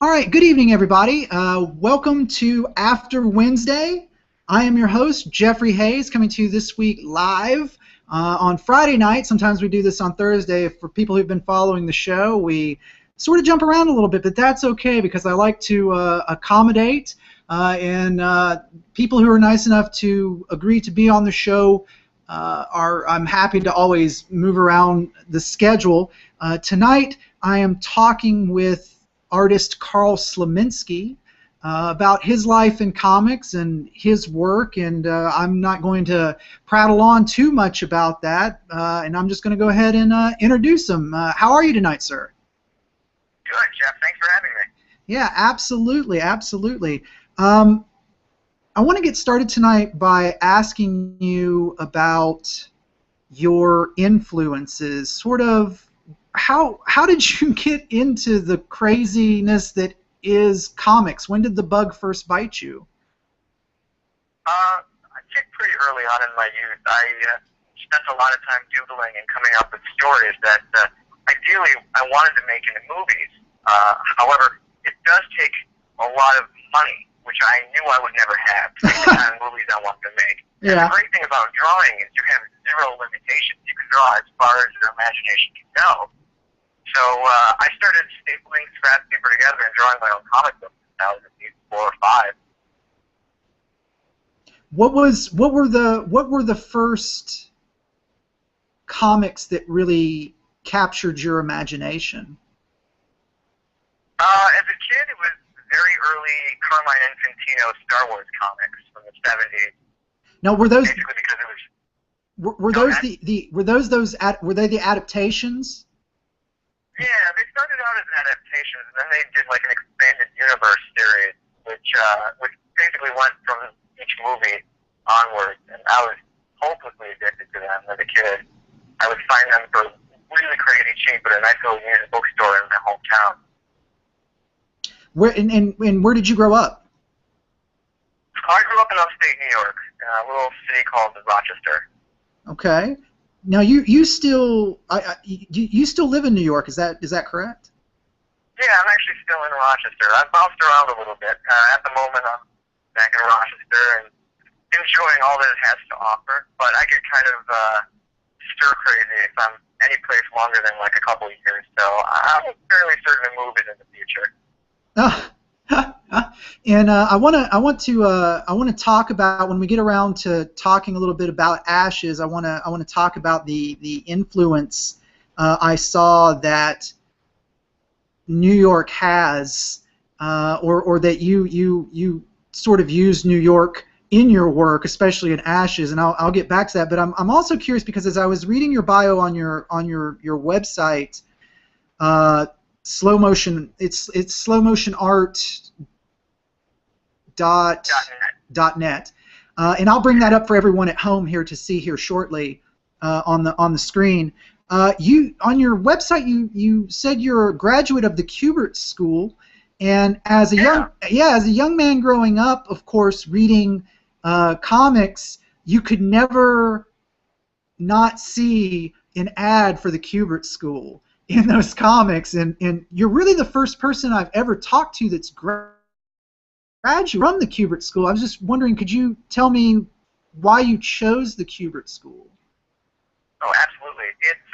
All right, good evening, everybody. Welcome to After Wednesday. I am your host, Jeffrey Hayes, coming to you this week live on Friday night. Sometimes we do this on Thursday. For people who've been following the show, we sort of jump around a little bit, but that's okay because I like to accommodate and people who are nice enough to agree to be on the show I'm happy to always move around the schedule. Tonight, I am talking with artist Karl Slominski about his life in comics and his work, and I'm not going to prattle on too much about that, and I'm just going to go ahead and introduce him. How are you tonight, sir? Good, Jeff. Thanks for having me. Yeah, absolutely, absolutely. I want to get started tonight by asking you about your influences, sort of how did you get into the craziness that is comics? When did the bug first bite you? I think pretty early on in my youth. I spent a lot of time doodling and coming up with stories that ideally I wanted to make into movies. However, it does take a lot of money, which I knew I would never have to make the kind of movies I wanted to make. Yeah. And the great thing about drawing is you have zero limitations. You can draw as far as your imagination can go. So I started stapling scrap paper together and drawing my own comic books when I was at least 4 or 5. What were the first comics that really captured your imagination? As a kid, it was very early Carmine Infantino Star Wars comics from the 70s. Now, were those basically because it was were they the adaptations? Yeah, they started out as adaptations, and then they did like an expanded universe series, which basically went from each movie onwards. And I was hopelessly addicted to them as a kid. I would find them for really crazy cheap at a nice little used bookstore in my hometown. Where did you grow up? I grew up in upstate New York, in a little city called Rochester. Okay. Now you still live in New York, is that correct? Yeah, I'm actually still in Rochester. I've bounced around a little bit. At the moment, I'm back in Rochester and enjoying all that it has to offer. But I get kind of stir crazy if I'm any place longer than like a couple of years. So I'm fairly certain to move it in the future. And I want to talk about, when we get around to talking a little bit about Ashes, I want to talk about the influence I saw that New York has, or that you sort of use New York in your work, especially in Ashes, and I'll get back to that. But I'm also curious because as I was reading your bio on your website, slow motion, it's slowmotionart.net, and I'll bring that up for everyone at home here to see here shortly on the screen. You on your website you said you're a graduate of the Kubert School, and as a young man growing up, of course, reading comics, you could never not see an ad for the Kubert School in those comics, and you're really the first person I've ever talked to that's graduate from the Kubert School. I was just wondering, could you tell me why you chose the Kubert School? Oh, absolutely. It's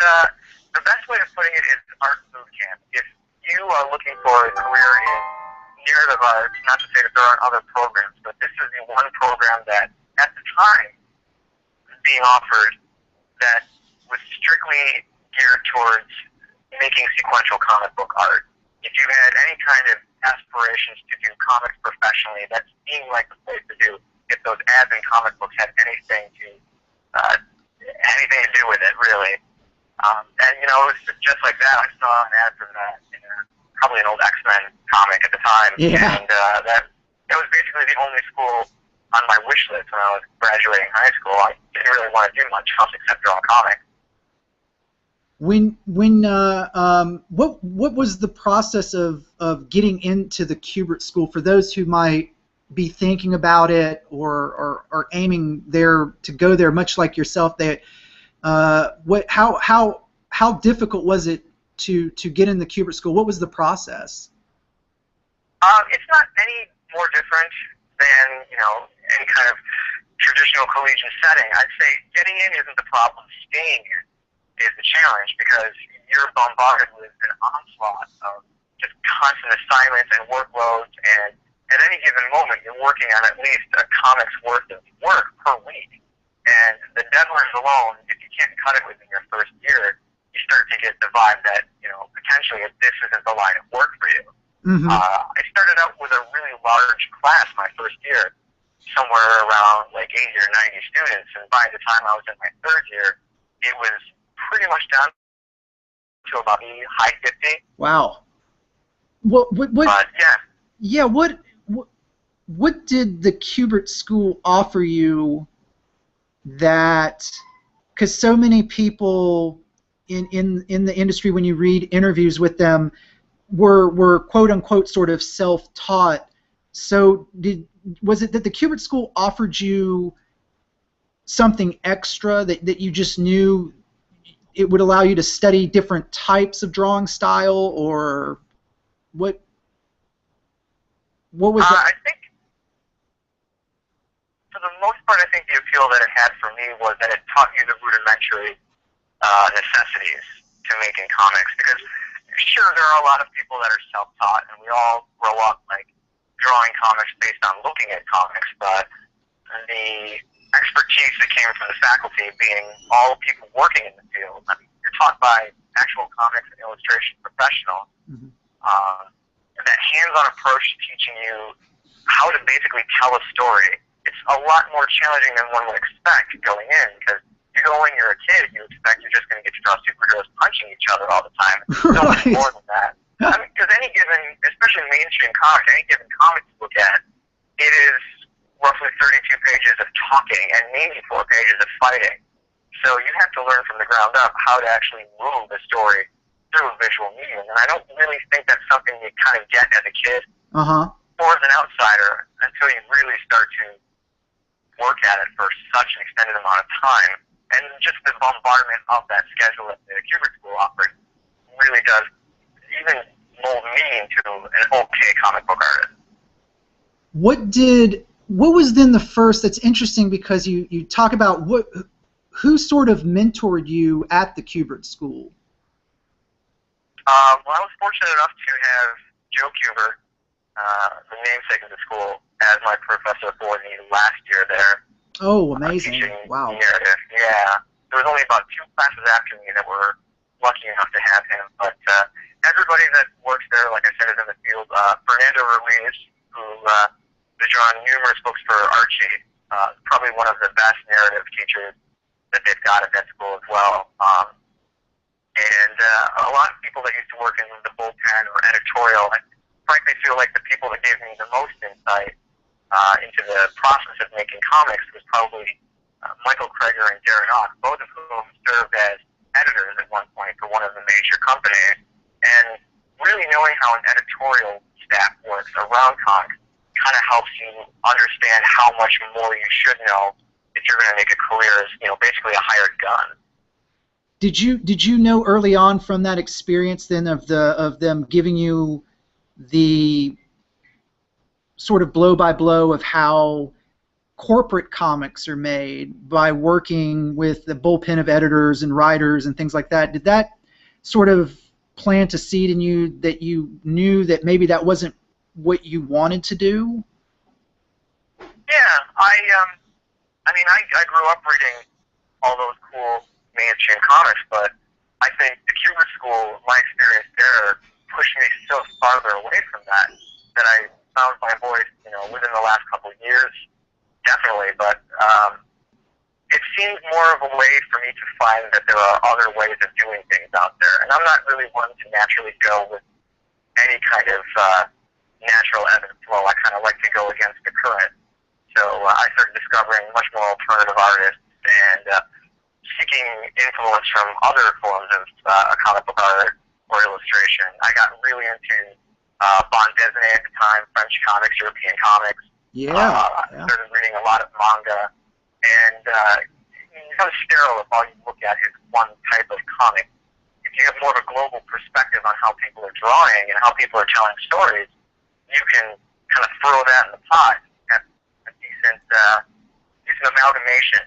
the best way of putting it is art boot camp. If you are looking for a career in narrative arts, not to say that there aren't other programs, but this is the one program that, at the time, was being offered that was strictly geared towards making sequential comic book art. If you had any kind of aspirations to do comics professionally, that seemed like the place to do if those ads in comic books had anything to do with it, really. And it was just like that. I saw an ad for that in probably an old X-Men comic at the time, Yeah. and that was basically the only school on my wish list when I was graduating high school. I didn't really want to do much else except draw comics. What was the process of getting into the Kubert School for those who might be thinking about it or aiming there to go there, much like yourself? How difficult was it to get in the Kubert School? What was the process? It's not any more different than, any kind of traditional collegiate setting. I'd say getting in isn't the problem. Staying in is the challenge because you're bombarded with an onslaught of just constant assignments and workloads, and at any given moment you're working on at least a comic's worth of work per week. And the deadlines alone, if you can't cut it within your first year, you start to get the vibe that, potentially this isn't the line of work for you. Mm-hmm. I started out with a really large class my first year, somewhere around like 80 or 90 students, and by the time I was in my third year, it was pretty much down to about the high 50. Wow. What But, yeah, what did the Kubert School offer you that, because so many people in the industry, when you read interviews with them, were quote unquote sort of self-taught. So was it that the Kubert School offered you something extra that you just knew it would allow you to study different types of drawing style, or what was that? I think, for the most part, I think the appeal that it had for me was that it taught you the rudimentary necessities to making comics. Because, sure, there are a lot of people that are self-taught, and we all grow up, drawing comics based on looking at comics, but the expertise that came from the faculty being all people working in the field. I mean, you're taught by actual comics and illustration professionals. Mm-hmm. That hands-on approach to teaching you how to basically tell a story, it's a lot more challenging than one would expect going in, because you go in, you're a kid, you expect you're just going to get to draw superheroes punching each other all the time. So much more than that. I mean, because any given, especially mainstream comics, any given comic you look at, it is roughly 32 pages of talking and maybe 4 pages of fighting. So you have to learn from the ground up how to actually move the story through a visual medium. And I don't really think that's something you kind of get as a kid or as an outsider until you really start to work at it for such an extended amount of time. And just the bombardment of that schedule that the Kubert School offers really does even mold me into an okay comic book artist. What was then the first? That's interesting because you talk about who sort of mentored you at the Kubert School. Well, I was fortunate enough to have Joe Kubert, the namesake of the school, as my professor for the last year there. Oh, amazing! Wow. Narrative. Yeah, there was only about 2 classes after me that were lucky enough to have him, but everybody that works there, like I said, is in the field. Fernando Ruiz, who has drawn numerous books for Archie, probably one of the best narrative teachers that they've got at that school as well. And a lot of people that used to work in the bullpen or editorial, I frankly feel like the people that gave me the most insight into the process of making comics was probably Michael Kreger and Darren Ock, both of whom served as editors at one point for one of the major companies. And really knowing how an editorial staff works around comics kind of helps you understand how much more you should know if you're going to make a career as, basically a hired gun. Did you know early on from that experience then of them giving you the sort of blow by blow of how corporate comics are made by working with the bullpen of editors and writers and things like that? Did that sort of plant a seed in you that you knew that maybe that wasn't what you wanted to do? Yeah, I grew up reading all those cool mainstream comics, but I think the Kubert School, my experience there, pushed me so farther away from that I found my voice, within the last couple of years, definitely, but it seemed more of a way for me to find that there are other ways of doing things out there, and I'm not really one to naturally go with any kind of natural ebb and flow. I kind of like to go against the current. So I started discovering much more alternative artists and seeking influence from other forms of comic book art or illustration. I got really into bande dessinée at the time, French comics, European comics. I started reading a lot of manga, and it's kind of sterile if all you look at is one type of comic. If you have more of a global perspective on how people are drawing and how people are telling stories, you can kind of throw that in the pot at a decent amalgamation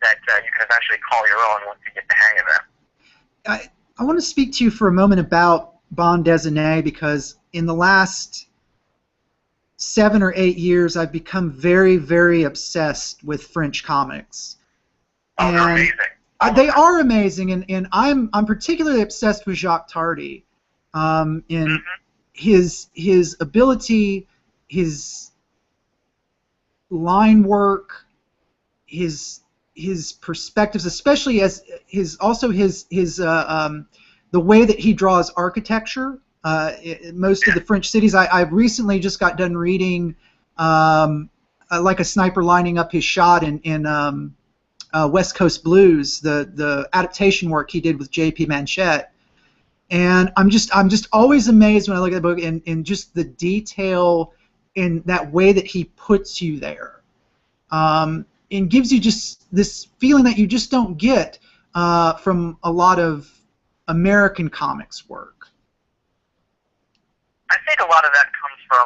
that you can eventually call your own once you get the hang of it. I want to speak to you for a moment about bande dessinée, because in the last 7 or 8 years I've become very, very obsessed with French comics. Oh, they're amazing. They are amazing, and I'm particularly obsessed with Jacques Tardy, in his ability, his line work, his perspectives, especially as his the way that he draws architecture. Most of the French cities. I recently just got done reading Like a Sniper Lining Up His Shot in West Coast Blues, the adaptation work he did with J.P. Manchette, and I'm just always amazed when I look at the book and just the detail in that way that he puts you there, and gives you just this feeling that you just don't get from a lot of American comics work. I think a lot of that comes from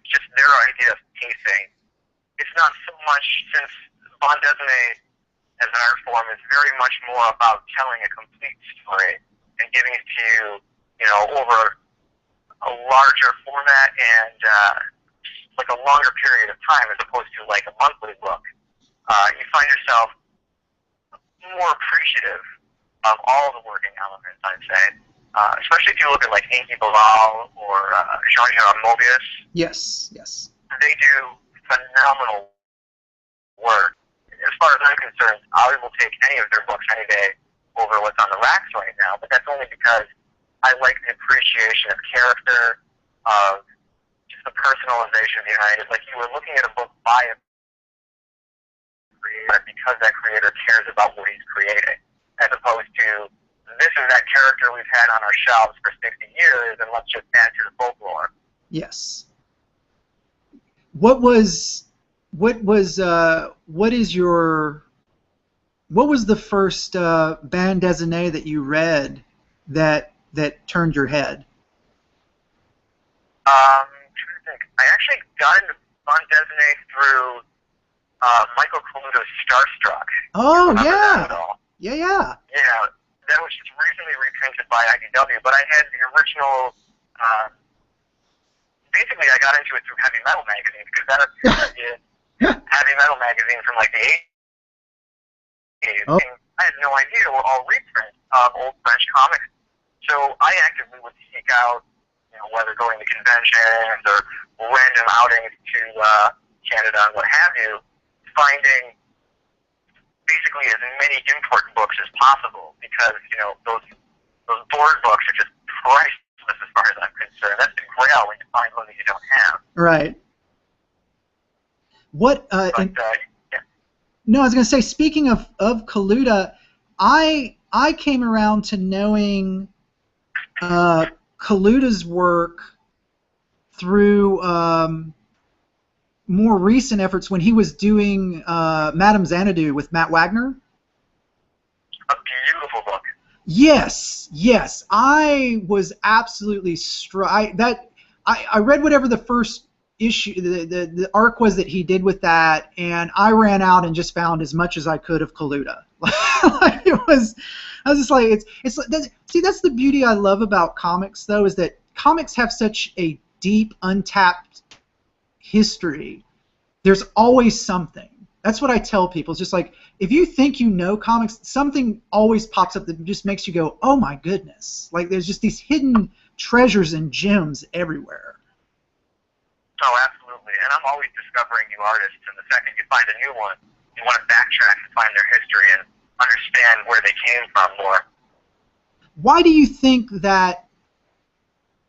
just their idea of pacing. It's not so much, since bande dessinée as an art form is very much more about telling a complete story and giving it to you, over a larger format and like a longer period of time, as opposed to like a monthly book. You find yourself more appreciative of all the working elements, I'd say. Especially if you look at like Inky Bilal or Jean-Jérôme Mobius. Yes. They do phenomenal work. As far as I'm concerned, I will take any of their books any day over what's on the racks right now, but that's only because I like the appreciation of character, of just the personalization behind it. Like you were looking at a book by a creator because that creator cares about what he's creating, as opposed to this is that character we've had on our shelves for 60 years, and let's just add to the folklore. Yes. What was the first bande dessinée that you read that turned your head? I'm trying to think. I actually got into bande dessinée through Michael Kaluda's Starstruck. Oh, yeah. Yeah, that was just recently reprinted by IDW, but I had the original. Basically, I got into it through Heavy Metal magazine, because that appeared in Heavy Metal magazine from like the 80s. Oh. I had no idea were all reprints of old French comics, so I actively would seek out, whether going to conventions or random outings to Canada and what have you, finding basically as many import books as possible, because those board books are just priceless as far as I'm concerned. That's the grail when you find one that you don't have. Right. No, I was going to say, speaking of Kaluda, I came around to knowing Kaluda's work through more recent efforts when he was doing Madame Xanadu with Matt Wagner. A beautiful book. Yes. I was absolutely struck. I read whatever the first issue, the arc was that he did with that, and I ran out and just found as much as I could of Kaluda. I was just like, that's the beauty I love about comics, though, is that comics have such a deep, untapped history. There's always something. That's what I tell people. It's just like, if you think you know comics, something always pops up that just makes you go, oh my goodness. Like, there's just these hidden treasures and gems everywhere. Oh, absolutely. And I'm always discovering new artists, and the second you find a new one, you want to backtrack and find their history and understand where they came from more. Why do you think that?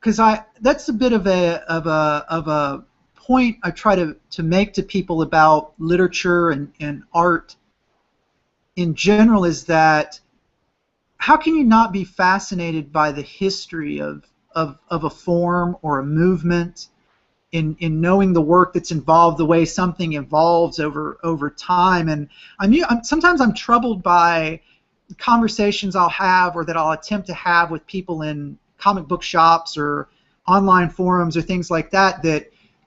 Because that's a bit of a point I try to make to people about literature and art in general, is that how can you not be fascinated by the history of a form or a movement, in knowing the work that's involved, the way something evolves over time? And sometimes I'm troubled by conversations I'll have, or that I'll attempt to have with people in comic book shops or online forums or things like that,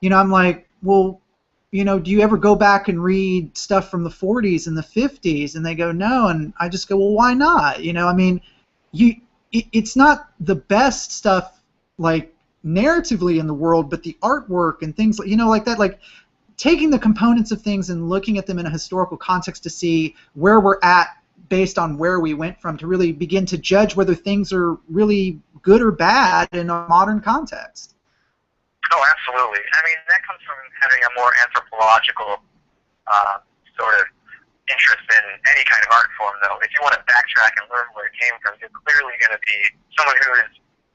I'm like, well, do you ever go back and read stuff from the 40s and the 50s? And they go, no. And I just go, well, why not? I mean, it's not the best stuff, like, narratively in the world, but the artwork and things, like that, like taking the components of things and looking at them in a historical context to see where we're at based on where we went from, to really begin to judge whether things are really good or bad in a modern context. Oh, absolutely. I mean, that comes from having a more anthropological sort of interest in any kind of art form, though. If you want to backtrack and learn where it came from, you're clearly going to be someone who is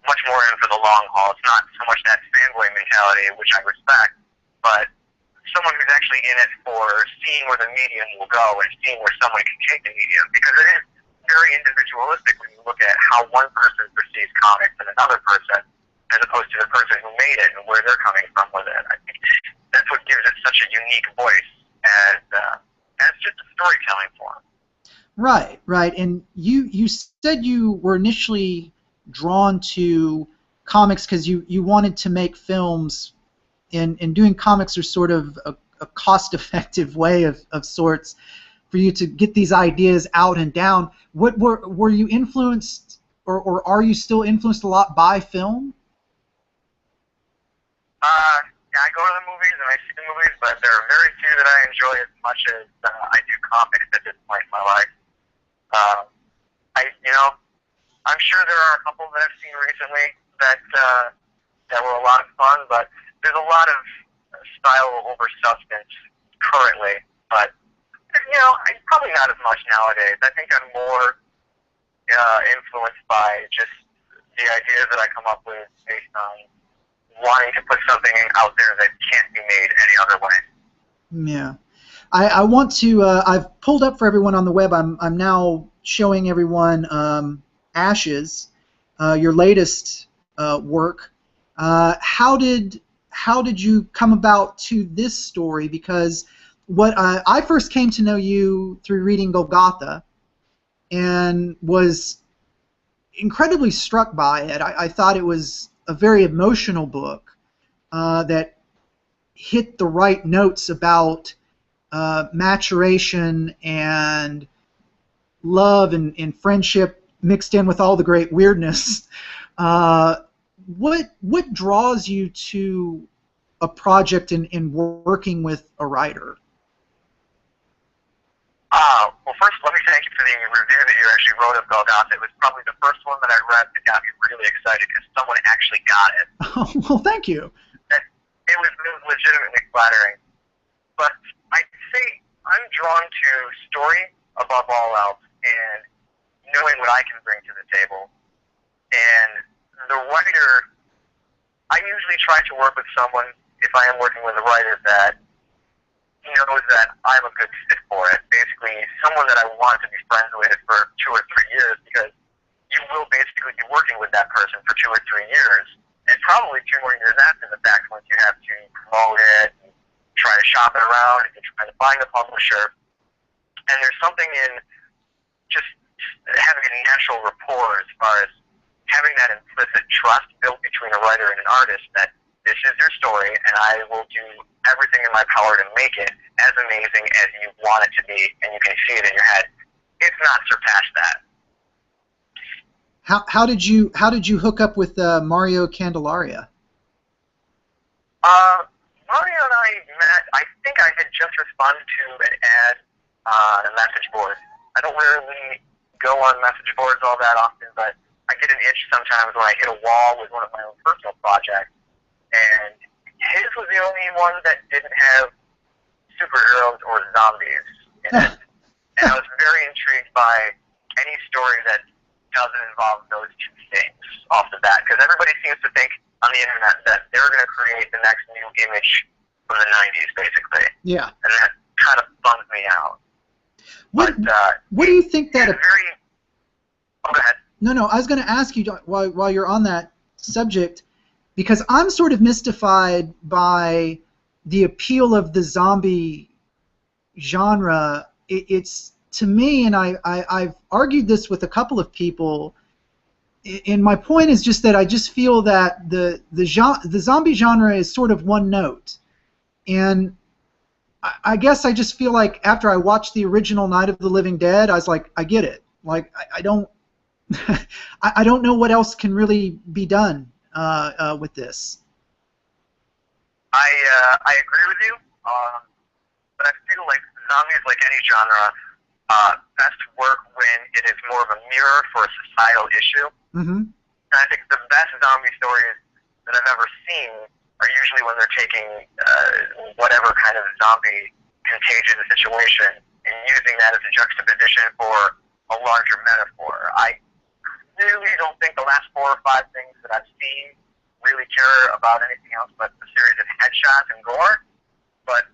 much more in for the long haul. It's not so much that fanboy mentality, which I respect, but someone who's actually in it for seeing where the medium will go and seeing where someone can take the medium, because it is very individualistic when you look at how one person perceives comics and another person, as opposed to the person who made it and where they're coming from with it. I think that's what gives it such a unique voice as just a storytelling form. Right. And you said you were initially drawn to comics because you wanted to make films, and doing comics are sort of a cost-effective way of sorts for you to get these ideas out and down. What were you influenced, or are you still influenced a lot by film? I go to the movies and I see the movies, but there are very few that I enjoy as much as I do comics at this point in my life. I'm sure there are a couple that I've seen recently that were a lot of fun, but there's a lot of style over substance currently. But probably not as much nowadays. I think I'm more influenced by just the ideas that I come up with based on wanting to put something out there that can't be made any other way. Yeah. I want to, I've pulled up for everyone on the web, I'm now showing everyone Ashes, your latest work. How did you come about to this story? Because what I first came to know you through reading Golgotha, and was incredibly struck by it. I thought it was a very emotional book that hit the right notes about maturation and love and friendship mixed in with all the great weirdness. What draws you to a project in working with a writer? Well, first, let me thank you for the review that you actually wrote of Golgotha. It was probably the first one that I read that got me really excited because someone actually got it. Oh, well, thank you. It was legitimately flattering. But I'd say I'm drawn to story above all else and knowing what I can bring to the table. And the writer, I usually try to work with someone, if I am working with a writer, that knows that I'm a good fit for it. Basically, someone that I want to be friends with for 2 or 3 years, because you will basically be working with that person for 2 or 3 years, and probably 2 more years after the fact once you have to promote it, and try to shop it around, and try to find a publisher. And there's something in just having a natural rapport as far as having that implicit trust built between a writer and an artist that this is your story, and I will do everything in my power to make it as amazing as you want it to be, and you can see it in your head. It's not surpassed that. How did you hook up with Mario Candelaria? Mario and I met. I think I had just responded to an ad on a message board. I don't really go on message boards all that often, but I get an itch sometimes when I hit a wall with one of my own personal projects. And his was the only one that didn't have superheroes or zombies in it. And I was very intrigued by any story that doesn't involve those 2 things off the bat. Because everybody seems to think on the internet that they're going to create the next new image from the 90s, basically. Yeah. And that kind of bums me out. What do you think that... Oh, go ahead. No, I was going to ask you, while you're on that subject, because I'm sort of mystified by the appeal of the zombie genre. It's, to me, and I've argued this with a couple of people, and my point is just that I just feel that the zombie genre is sort of one note, and I guess I just feel like after I watched the original Night of the Living Dead, I was like, I get it. Like I don't I don't know what else can really be done with this. I agree with you, but I feel like zombies, like any genre, best work when it is more of a mirror for a societal issue. Mm-hmm. And I think the best zombie stories that I've ever seen are usually when they're taking whatever kind of zombie contagion situation and using that as a juxtaposition for a larger metaphor. I really don't think the last 4 or 5 things that I've seen really care about anything else but a series of headshots and gore. But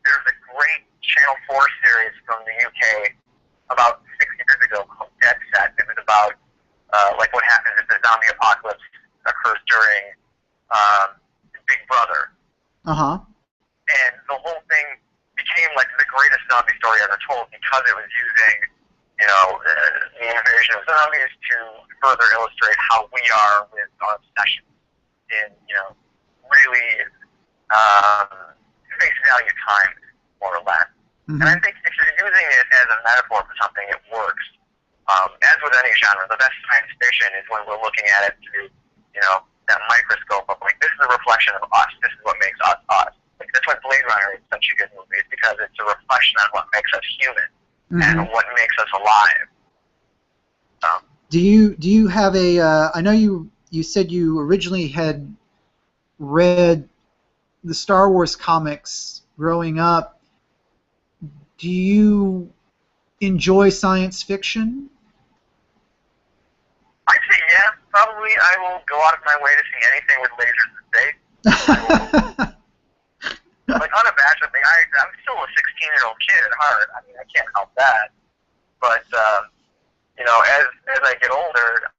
there's a great Channel 4 series from the UK about 6 years ago called Dead Set. It was about like what happens if the zombie apocalypse occurs during Big Brother. Uh-huh. And the whole thing became like the greatest zombie story ever told because it was using, the invasion of zombies to further illustrate how we are with our obsession in, really face value times, more or less. Mm-hmm. And I think if you're using it as a metaphor for something, it works. As with any genre, the best science fiction is when we're looking at it through, that microscope of like, this is a reflection of us. This is what makes us us. Like, that's why Blade Runner is such a good movie. It's because it's a reflection on what makes us human and what makes us alive. Do you have a? I know you said you originally had read the Star Wars comics growing up. Do you enjoy science fiction? I'd say yeah. Probably I will go out of my way to see anything with lasers in space. Like, unabashedly, I'm still a 16-year-old kid at heart. I mean, I can't help that. But, as I get older,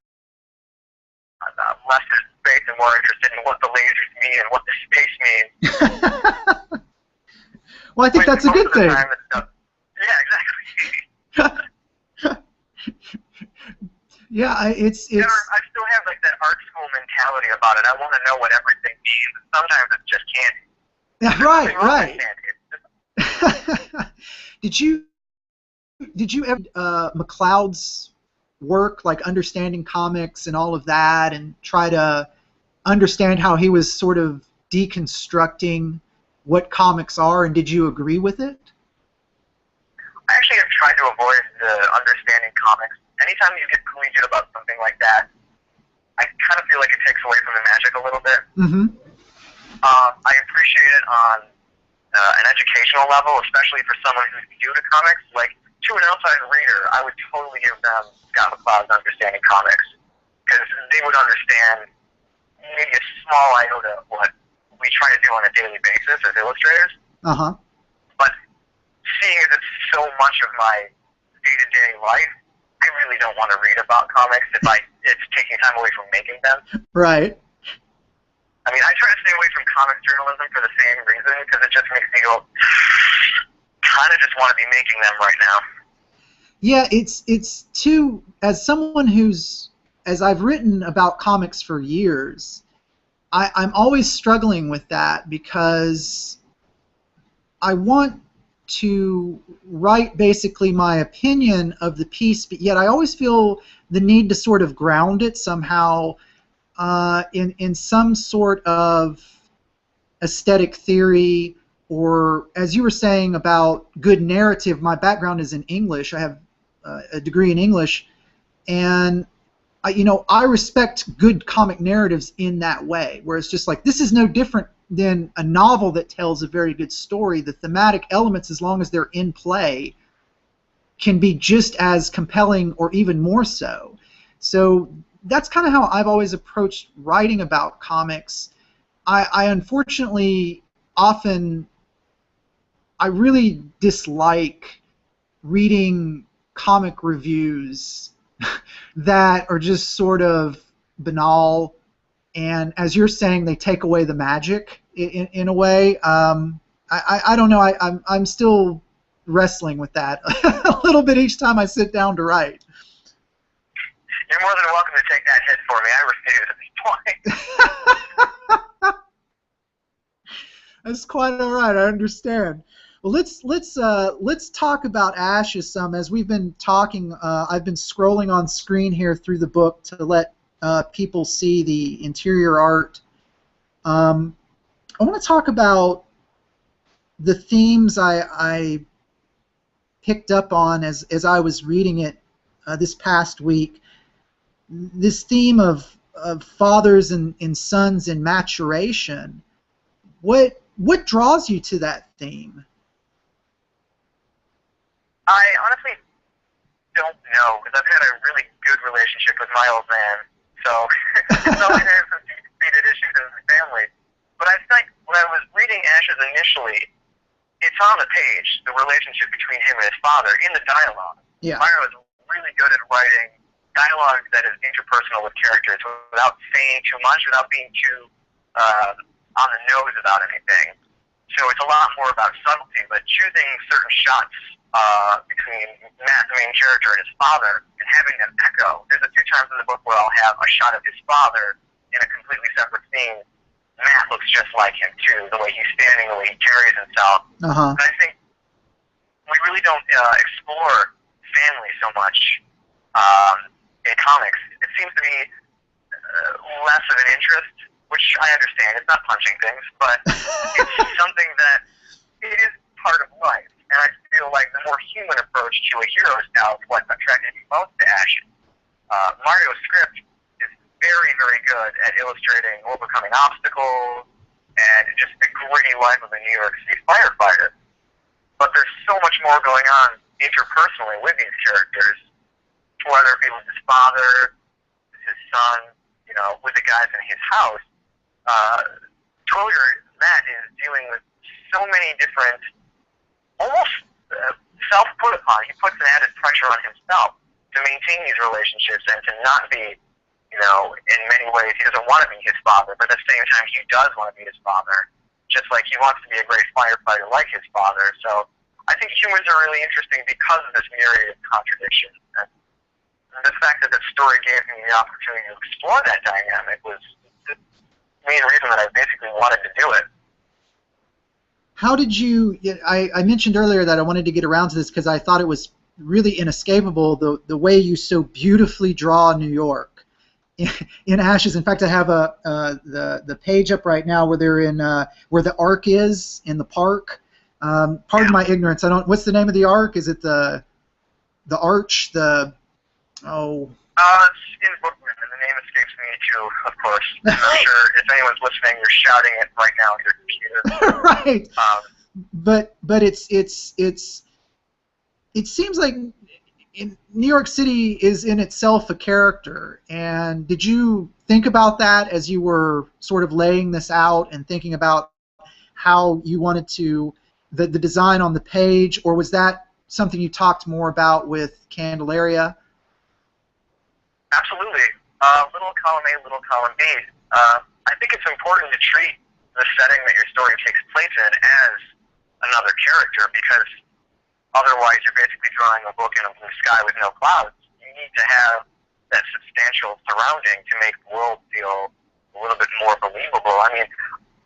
I'm less in space and more interested in what the lasers mean and what the space means. Well, I think that's a good thing. Yeah, exactly. Yeah, it's. I still have like that art school mentality about it. I want to know what everything means. Sometimes it's just candy. Yeah, right. Did you ever McCloud's work, like understanding comics and all of that, and try to understand how he was sort of deconstructing what comics are, and did you agree with it? I actually have tried to avoid the understanding comics. Anytime you get collegiate about something like that, I kind of feel like it takes away from the magic a little bit. Mm-hmm. I appreciate it on an educational level, especially for someone who's new to comics. Like, to an outside reader, I would totally give them Scott McCloud's Understanding Comics, because they would understand maybe a small iota of what we try to do on a daily basis as illustrators. Uh-huh. But seeing as it's so much of my day-to-day life, I really don't want to read about comics if it's taking time away from making them. Right. I mean, I try to stay away from comic journalism for the same reason, because it just makes me go, kind of just want to be making them right now. Yeah, it's too, as someone as I've written about comics for years, I'm always struggling with that, because I want to write basically my opinion of the piece, but yet I always feel the need to sort of ground it somehow in some sort of aesthetic theory, or as you were saying about good narrative. My background is in English. I have a degree in English, and I respect good comic narratives in that way, where it's just like, this is no different than a novel that tells a very good story. The thematic elements, as long as they're in play, can be just as compelling or even more so. So that's kind of how I've always approached writing about comics. I unfortunately I really dislike reading comic reviews that are just sort of banal, and as you're saying, they take away the magic in a way. I don't know. I'm still wrestling with that a little bit each time I sit down to write. You're more than welcome to take that hit for me. I refuse at this point. That's quite all right. I understand. Well, let's talk about Ashes some. As we've been talking, I've been scrolling on screen here through the book to let people see the interior art. I want to talk about the themes I picked up on as I was reading it this past week. This theme of fathers and sons in maturation. What draws you to that theme? I honestly don't know, because I've had a really good relationship with my old man, so it's always had some deep-seated issues in the family. But I think when I was reading Ashes initially, it's on the page, the relationship between him and his father, in the dialogue. Yeah. Myra was really good at writing dialogue that is interpersonal with characters without saying too much, without being too on the nose about anything. So it's a lot more about subtlety, but choosing certain shots between Matt, the main character, and his father, and having them echo. There's a few times in the book where I'll have a shot of his father in a completely separate scene. Matt looks just like him, too, the way he's standing, the way he carries himself. Uh-huh. And I think we really don't explore family so much in comics. It seems to be less of an interest, which I understand. It's not punching things, but it's something that it is part of life. And I feel like the more human approach to a hero's tale is what attracted me most to Ashes. Mario's script is very, very good at illustrating overcoming obstacles and just the gritty life of a New York City firefighter. But there's so much more going on interpersonally with these characters, whether it be with his father, his son, you know, with the guys in his house. Matt is dealing with so many different, almost self-put upon. He puts an added pressure on himself to maintain these relationships and to not be, you know, in many ways he doesn't want to be his father, but at the same time he does want to be his father, just like he wants to be a great firefighter like his father. So I think humans are really interesting because of this myriad of contradictions. And the fact that the story gave me the opportunity to explore that dynamic was the main reason that I basically wanted to do it. How did you? I mentioned earlier that I wanted to get around to this because I thought it was really inescapable the way you so beautifully draw New York in Ashes. In fact, I have the page up right now where they're in where the Ark is in the park. Pardon my ignorance. I don't. What's the name of the Ark? Is it the Arch? It's in Brooklyn, and the name escapes me too, of course. I'm not sure if anyone's listening, you're shouting it right now on your computer. Right. But it seems like New York City is in itself a character. And did you think about that as you were sort of laying this out and thinking about how you wanted to the design on the page, or was that something you talked more about with Candelaria? Absolutely. Little column A, little column B. I think it's important to treat the setting that your story takes place in as another character, because otherwise you're basically drawing a book in a blue sky with no clouds. You need to have that substantial surrounding to make the world feel a little bit more believable. I mean,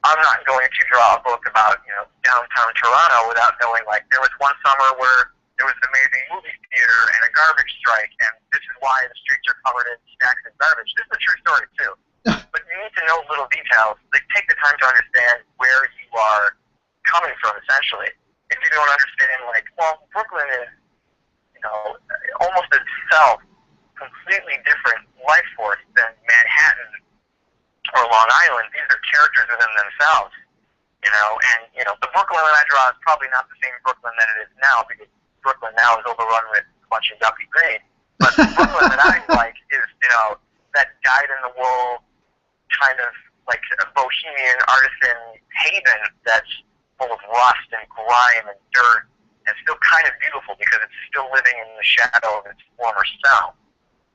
I'm not going to draw a book about, you know, downtown Toronto without knowing, like, there was one summer where there was an amazing movie theater and a garbage strike, and this is why the streets are covered in stacks of garbage. This is a true story, too. But you need to know little details. Like, take the time to understand where you are coming from, essentially. If you don't understand, like, well, Brooklyn is, you know, almost itself completely different life force than Manhattan or Long Island. These are characters within themselves, you know, and, you know, the Brooklyn that I draw is probably not the same Brooklyn that it is now, because Brooklyn now is overrun with a bunch of yuppie green. But the Brooklyn that I like is, you know, that dyed-in-the-wool kind of, like, a bohemian artisan haven that's full of rust and grime and dirt, and still kind of beautiful because it's still living in the shadow of its former self.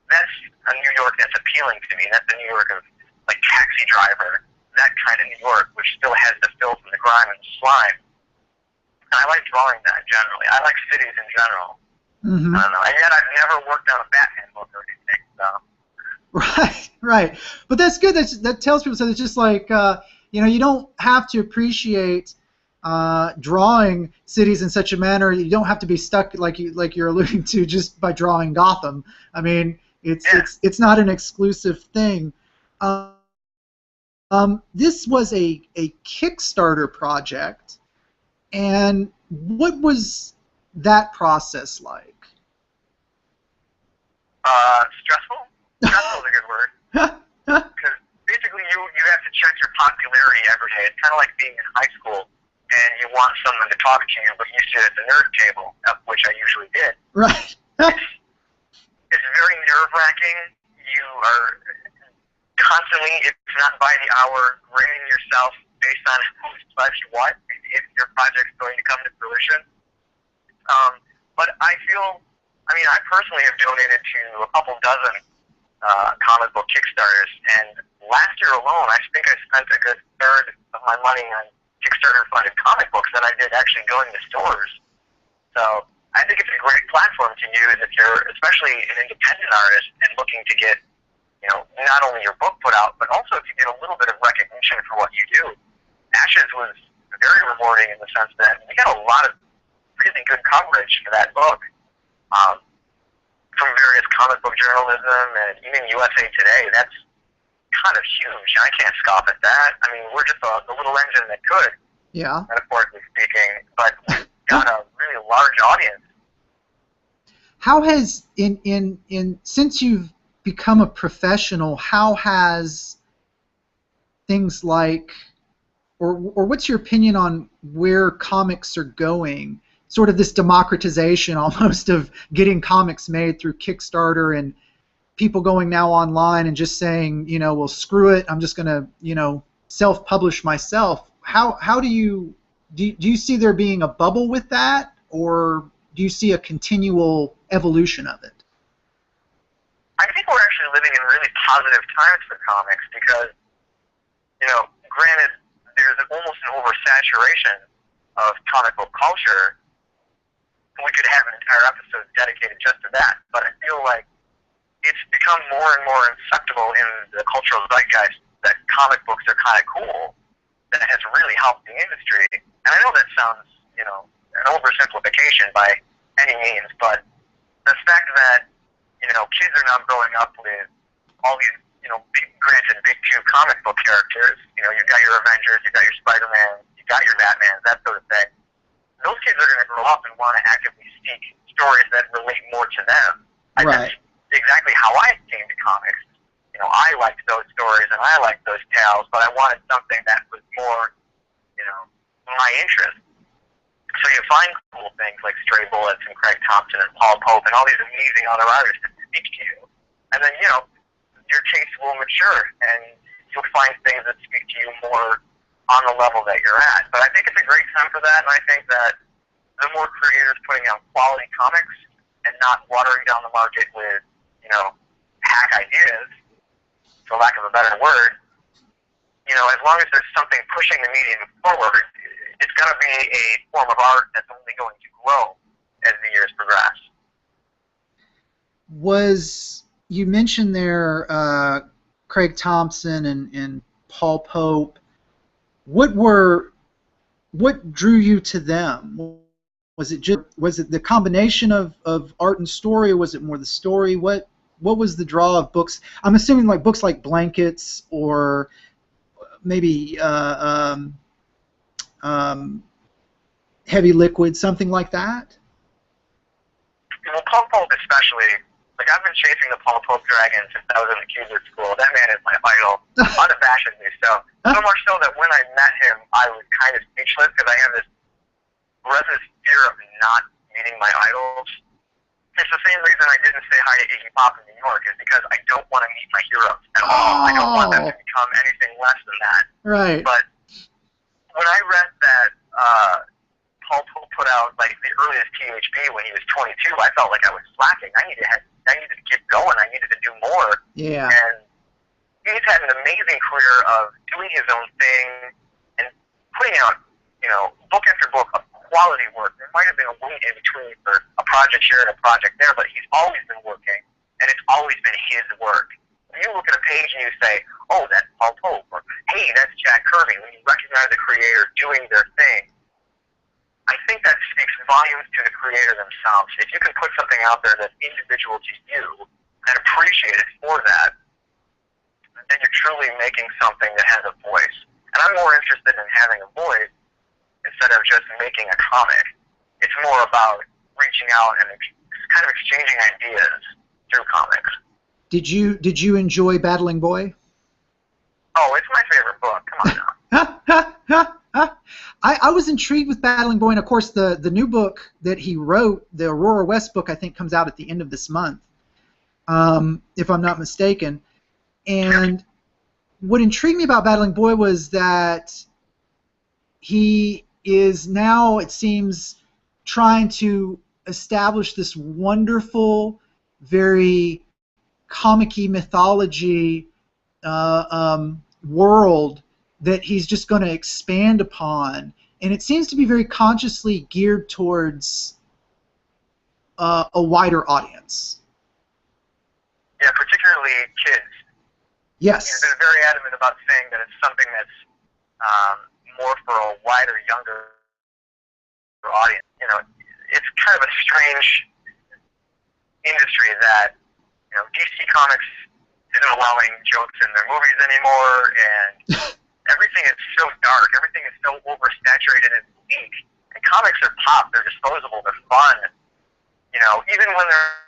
That's a New York that's appealing to me. That's the New York of, like, Taxi Driver, that kind of New York, which still has the filth and the grime and the slime. And I like drawing that generally. I like cities in general. Mm-hmm. I don't know. And yet I've never worked on a Batman book or anything, so Right, right. But that's good. That tells people, so it's just like, you don't have to appreciate drawing cities in such a manner. You don't have to be stuck like you're alluding to just by drawing Gotham. I mean, it's not an exclusive thing. This was a Kickstarter project, and what was that process like? Stressful? Stressful is a good word. Because basically you have to check your popularity every day. It's kind of like being in high school and you want someone to talk to you, but you sit at the nerd table, which I usually did. Right. It's very nerve-wracking. You are constantly, if not by the hour, grading yourself based on who's pledged what, if your project's going to come to fruition. But I personally have donated to a couple dozen comic book Kickstarters, and last year alone, I think I spent a good third of my money on Kickstarter-funded comic books that I did actually going to stores. So I think it's a great platform to use if you're especially an independent artist and looking to get, not only your book put out, but also to get a little bit of recognition for what you do. Ashes was very rewarding in the sense that we got a lot of really good coverage for that book. From various comic book journalism and even USA Today. That's kind of huge. I can't scoff at that. I mean, we're just the little engine that could, metaphorically speaking, but got a really large audience. How has, since you've become a professional, how has things like, or what's your opinion on where comics are going? Sort of this democratization almost of getting comics made through Kickstarter and people going now online and just saying, well, screw it, I'm just going to, self-publish myself. How do you see there being a bubble with that, or do you see a continual evolution of it? I think we're actually living in really positive times for comics because, granted, there's almost an oversaturation of comic book culture. We could have an entire episode dedicated just to that, but I feel like it's become more and more acceptable in the cultural zeitgeist that comic books are kind of cool. That has really helped the industry. And I know that sounds, an oversimplification by any means, but the fact that, kids are now growing up with all these, big two comic book characters, you've got your Avengers, you've got your Spider-Man, you've got your Batman, that sort of thing. Those kids are going to grow up and want to actively seek stories that relate more to them. Right. That's exactly how I came to comics. I liked those stories and I liked those tales, but I wanted something that was more, my interest. So you find cool things like Stray Bullets and Craig Thompson and Paul Pope and all these amazing other artists that speak to you. And then, your taste will mature and you'll find things that speak to you more on the level that you're at. But I think it's a great time for that, and I think that the more creators putting out quality comics and not watering down the market with, hack ideas, for lack of a better word, as long as there's something pushing the medium forward, it's going to be a form of art that's only going to grow as the years progress. You mentioned there Craig Thompson and Paul Pope. What drew you to them? Was it the combination of art and story, or was it more the story? What was the draw of books? I'm assuming like books like Blankets or maybe Heavy Liquid, something like that. Well, Paul Pope especially. Like, I've been chasing the Paul Pope dragon since I was in the Cuban school. That man is my idol, unabashedly. So much so that when I met him, I was kind of speechless because I have this relentless fear of not meeting my idols. It's the same reason I didn't say hi to Iggy Pop in New York, is because I don't want to meet my heroes at all. I don't want them to become anything less than that. Right. But when I read that Paul Pope put out like the earliest THB when he was 22, I felt like I was slacking. I needed to get going. I needed to do more. Yeah. And he's had an amazing career of doing his own thing and putting out, book after book of quality work. There might have been a wait in between for a project here and a project there, but he's always been working, and it's always been his work. When you look at a page and you say, oh, that's Paul Pope, or hey, that's Jack Kirby, when you recognize the creator doing their thing, I think that speaks volumes to the creator themselves. If you can put something out there that's individual to you and appreciate it for that, then you're truly making something that has a voice. And I'm more interested in having a voice instead of just making a comic. It's more about reaching out and kind of exchanging ideas through comics. Did you enjoy Battling Boy? Oh, it's my favorite book. Come on now. I was intrigued with Battling Boy, and of course the new book that he wrote, the Aurora West book, I think comes out at the end of this month, if I'm not mistaken. And what intrigued me about Battling Boy was that he is now, it seems, trying to establish this wonderful, very comic-y mythology world that he's just going to expand upon, and it seems to be very consciously geared towards a wider audience. Yeah, particularly kids. Yes. He's been very adamant about saying that it's something that's more for a wider, younger audience. You know, it's kind of a strange industry that, you know, DC Comics isn't allowing jokes in their movies anymore, and everything is so dark, everything is so oversaturated and bleak. And comics are pop, they're disposable, they're fun. You know, even when they're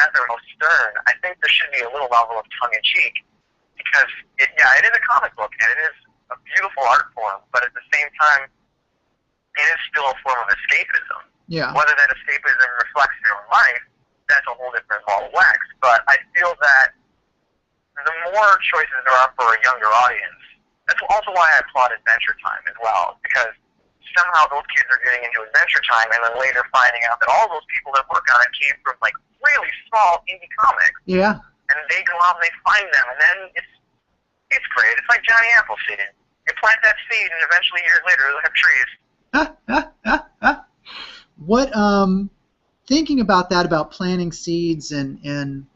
at their most stern, I think there should be a little level of tongue-in-cheek, because it is a comic book, and it is a beautiful art form, but at the same time, it is still a form of escapism. Yeah. Whether that escapism reflects your own life, that's a whole different ball of wax. But I feel that the more choices there are for a younger audience, that's also why I applaud Adventure Time as well, because somehow those kids are getting into Adventure Time and then later finding out that all those people that work on it came from like really small indie comics. Yeah. And they go out and they find them, and then it's great. It's like Johnny Appleseed. You plant that seed, and eventually years later they'll have trees. What thinking about that, about planting seeds and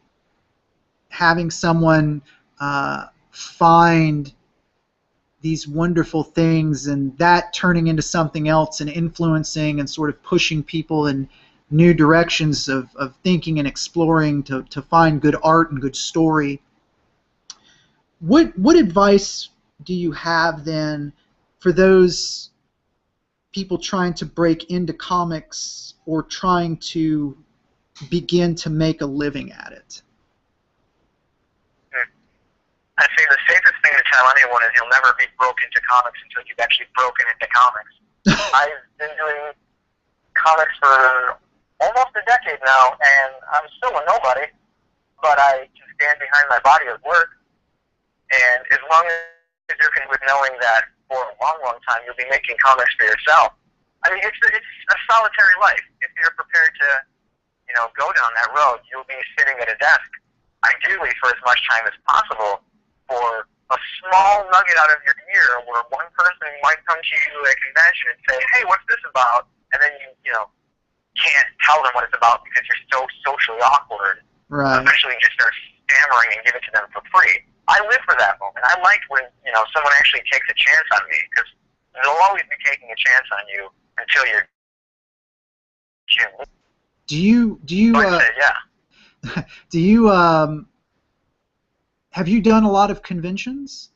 having someone find these wonderful things and that turning into something else and influencing and sort of pushing people in new directions of thinking and exploring to find good art and good story. What advice do you have then for those people trying to break into comics or trying to begin to make a living at it? I'd say the safest thing to tell anyone is you'll never be broke into comics until you've actually broken into comics. I've been doing comics for almost a decade now, and I'm still a nobody, but I can stand behind my body of work, and as long as you're with knowing that for a long, long time you'll be making comics for yourself, I mean, it's a solitary life. If you're prepared to, you know, go down that road, you'll be sitting at a desk, ideally for as much time as possible, for a small nugget out of your ear where one person might come to you at a convention and say, hey, what's this about? And then you know, can't tell them what it's about because you're so socially awkward. Right. Eventually you just start stammering and give it to them for free. I live for that moment. I like when, you know, someone actually takes a chance on me, because they'll always be taking a chance on you until you're Do you do you have you done a lot of conventions?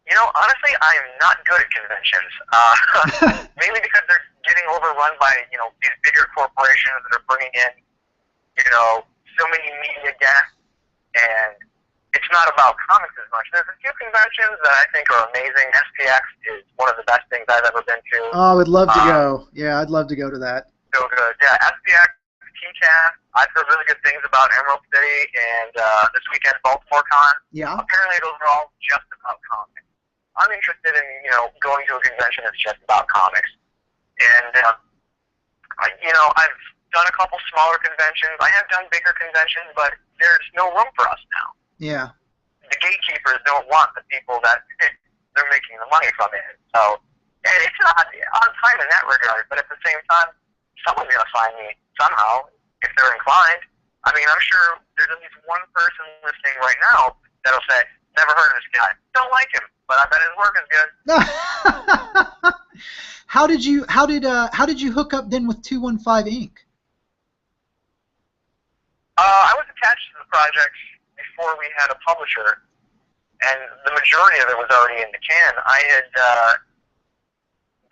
You know, honestly, I am not good at conventions. Mainly because they're getting overrun by, you know, these bigger corporations that are bringing in, you know, so many media guests, and it's not about comics as much. There's a few conventions that I think are amazing. SPX is one of the best things I've ever been to. Oh, I would love to go. Yeah, I'd love to go to that. So good. Yeah, SPX, TCAF. I've heard really good things about Emerald City and this weekend Baltimore Con. Yeah. Apparently those are all just about comics. I'm interested in, you know, going to a convention that's just about comics. And, you know, I've done a couple smaller conventions. I have done bigger conventions, but there's no room for us now. Yeah. The gatekeepers don't want the people that they're making the money from it. So it's not on time in that regard, but at the same time, someone's going to find me somehow if they're inclined. I mean, I'm sure there's at least one person listening right now that'll say, never heard of this guy. Don't like him, but I bet his work is good. How did you hook up then with 215 Inc.? I was attached to the project before we had a publisher, and the majority of it was already in the can. I had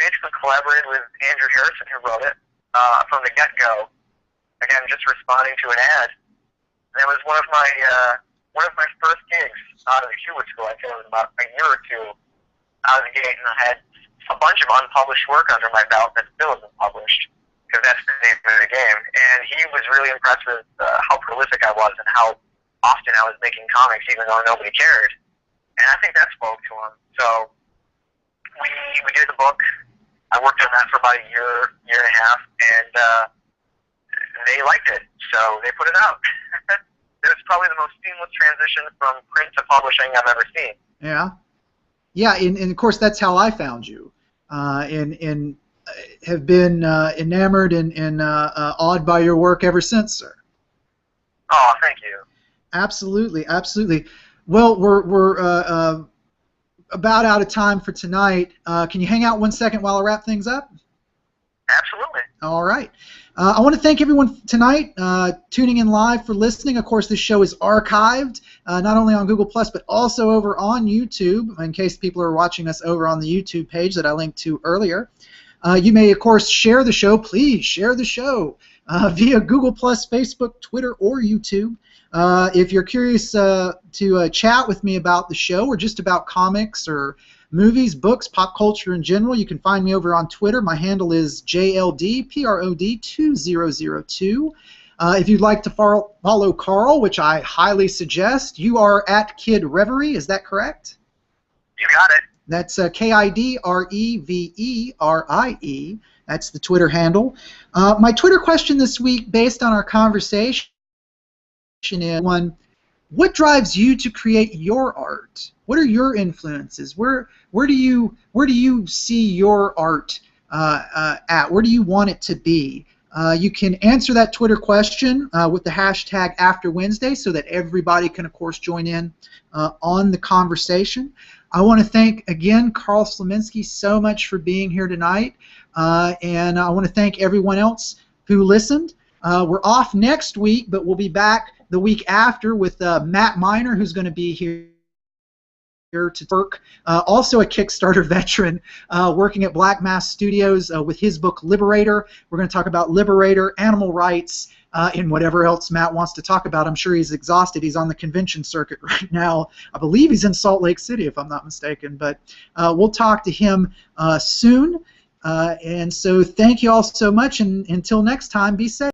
basically collaborated with Andrew Harrison, who wrote it, from the get-go. Again, just responding to an ad. And it was one of my first gigs out of the Hewitt School. I think it was about a year or two out of the gate, and I had a bunch of unpublished work under my belt that still isn't published, because that's the name of the game. And he was really impressed with how prolific I was and how often I was making comics, even though nobody cared. And I think that spoke to him. So we did the book. I worked on that for about a year and a half, and they liked it, so they put it out. It was probably the most seamless transition from print to publishing I've ever seen. Yeah, and of course that's how I found you, and have been enamored and awed by your work ever since, sir. Oh, thank you. Absolutely. Well, we're about out of time for tonight. Can you hang out 1 second while I wrap things up? Absolutely. All right. I want to thank everyone tonight tuning in live for listening. Of course, this show is archived not only on Google+, but also over on YouTube, in case people are watching us over on the YouTube page that I linked to earlier. You may, of course, share the show. Please share the show via Google+, Facebook, Twitter, or YouTube. If you're curious to chat with me about the show or just about comics or movies, books, pop culture in general, you can find me over on Twitter. My handle is JLDPROD2002. If you'd like to follow Karl, which I highly suggest, you are at Kid Reverie. Is that correct? You got it. That's KIDREVERIE. That's the Twitter handle. My Twitter question this week, based on our conversation, is one: what drives you to create your art? What are your influences? Where do you see your art at? Where do you want it to be? You can answer that Twitter question with the hashtag #AfterWednesday so that everybody can, of course, join in on the conversation. I want to thank, again, Karl Slominski so much for being here tonight, and I want to thank everyone else who listened. We're off next week, but we'll be back the week after with Matt Miner, who's going to be here to work, also a Kickstarter veteran, working at Black Mass Studios with his book Liberator. We're going to talk about Liberator, animal rights, and whatever else Matt wants to talk about. I'm sure he's exhausted. He's on the convention circuit right now. I believe he's in Salt Lake City, if I'm not mistaken. But we'll talk to him soon. And so thank you all so much, and until next time, be safe.